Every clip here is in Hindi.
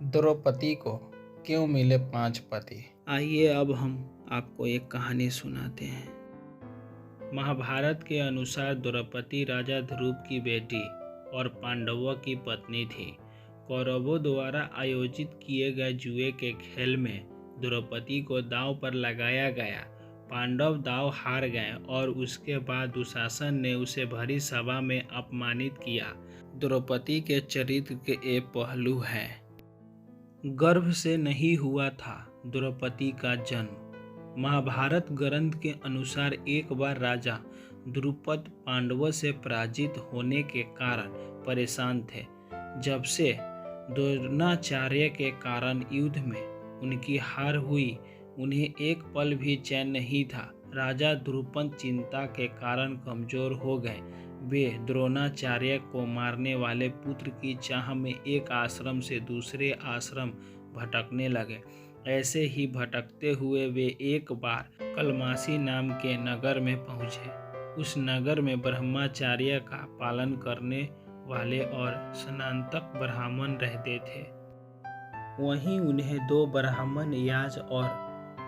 द्रौपदी को क्यों मिले 5 पति। आइए अब हम आपको एक कहानी सुनाते हैं। महाभारत के अनुसार द्रौपदी राजा ध्रुव की बेटी और पांडवों की पत्नी थी। कौरवों द्वारा आयोजित किए गए जुए के खेल में द्रौपदी को दांव पर लगाया गया। पांडव दांव हार गए और उसके बाद दुशासन ने उसे भरी सभा में अपमानित किया। द्रौपदी के चरित्र के ये पहलू हैं। गर्भ से नहीं हुआ था द्रौपदी का जन्म। महाभारत ग्रंथ के अनुसार एक बार राजा द्रुपद पांडवों से पराजित होने के कारण परेशान थे। जब से द्रोणाचार्य के कारण युद्ध में उनकी हार हुई, उन्हें एक पल भी चैन नहीं था। राजा द्रुपद चिंता के कारण कमजोर हो गए। वे द्रोणाचार्य को मारने वाले पुत्र की चाह में एक आश्रम से दूसरे आश्रम भटकने लगे। ऐसे ही भटकते हुए वे एक बार कलमासी नाम के नगर में पहुंचे। उस नगर में ब्रह्मचार्य का पालन करने वाले और स्नातक ब्राह्मण रहते थे। वहीं उन्हें 2 ब्राह्मण याज और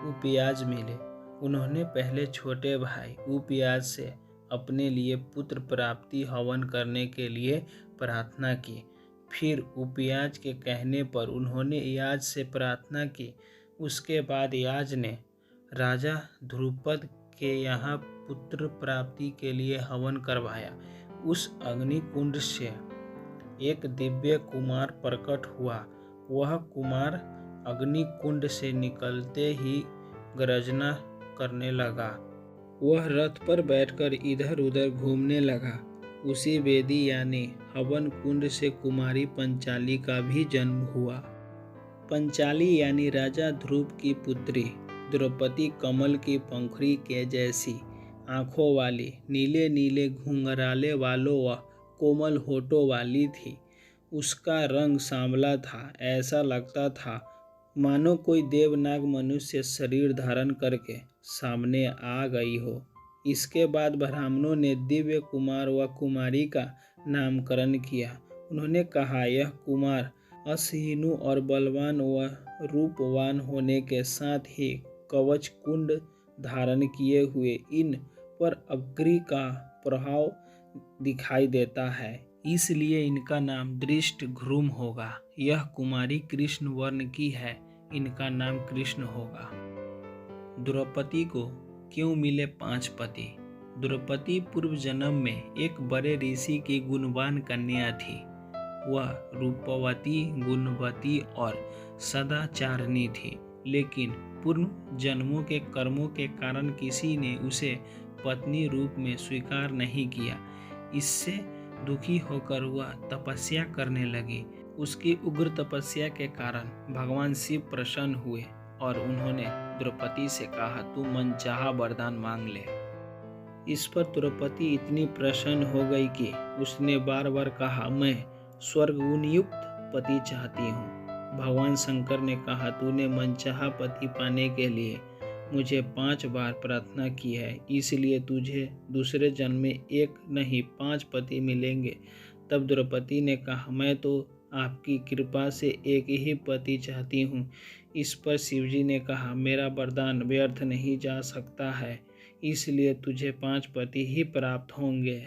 उपयाज मिले। उन्होंने पहले छोटे भाई उपयाज से अपने लिए पुत्र प्राप्ति हवन करने के लिए प्रार्थना की। फिर उपयाज के कहने पर उन्होंने याज से प्रार्थना की। उसके बाद याज ने राजा ध्रुपद के यहाँ पुत्र प्राप्ति के लिए हवन करवाया। उस अग्निकुंड से एक दिव्य कुमार प्रकट हुआ। वह कुमार अग्निकुंड से निकलते ही गर्जना करने लगा। वह रथ पर बैठकर इधर उधर घूमने लगा। उसी वेदी यानी हवन कुंड से कुमारी पंचाली का भी जन्म हुआ। पंचाली यानी राजा ध्रुव की पुत्री द्रौपदी कमल की पंखुड़ी के जैसी आंखों वाली, नीले नीले घुंघराले वालों व कोमल होठों वाली थी। उसका रंग सांवला था। ऐसा लगता था मानो कोई देवनाग मनुष्य शरीर धारण करके सामने आ गई हो। इसके बाद ब्राह्मणों ने दिव्य कुमार व कुमारी का नामकरण किया। उन्होंने कहा, यह कुमार अश्विनु और बलवान व रूपवान होने के साथ ही कवच कुंड धारण किए हुए, इन पर अग्नि का प्रभाव दिखाई देता है, इसलिए इनका नाम धृष्टद्युम्न होगा। यह कुमारी कृष्ण वर्ण की है, इनका नाम कृष्ण होगा। द्रौपदी को क्यों मिले 5 पति। द्रौपदी पूर्व जन्म में एक बड़े ऋषि की गुणवान कन्या थी। वह रूपवती, गुणवती और सदाचारिणी थी, लेकिन पूर्व जन्मों के कर्मों के कारण किसी ने उसे पत्नी रूप में स्वीकार नहीं किया। इससे दुखी होकर वह तपस्या करने लगी। उसकी उग्र तपस्या के कारण भगवान शिव प्रसन्न हुए और उन्होंने द्रौपदी से कहा, तू मनचाहा वरदान मांग ले। इस पर द्रौपदी इतनी प्रसन्न हो गई कि उसने बार बार कहा, मैं स्वर्ग गुणयुक्त पति चाहती हूँ। भगवान शंकर ने कहा, तूने मनचाहा पति पाने के लिए मुझे 5 बार प्रार्थना की है, इसलिए तुझे दूसरे जन्म में 1 नहीं 5 पति मिलेंगे। तब द्रौपदी ने कहा, मैं तो आपकी कृपा से एक ही पति चाहती हूँ। इस पर शिवजी ने कहा, मेरा वरदान व्यर्थ नहीं जा सकता है, इसलिए तुझे 5 पति ही प्राप्त होंगे।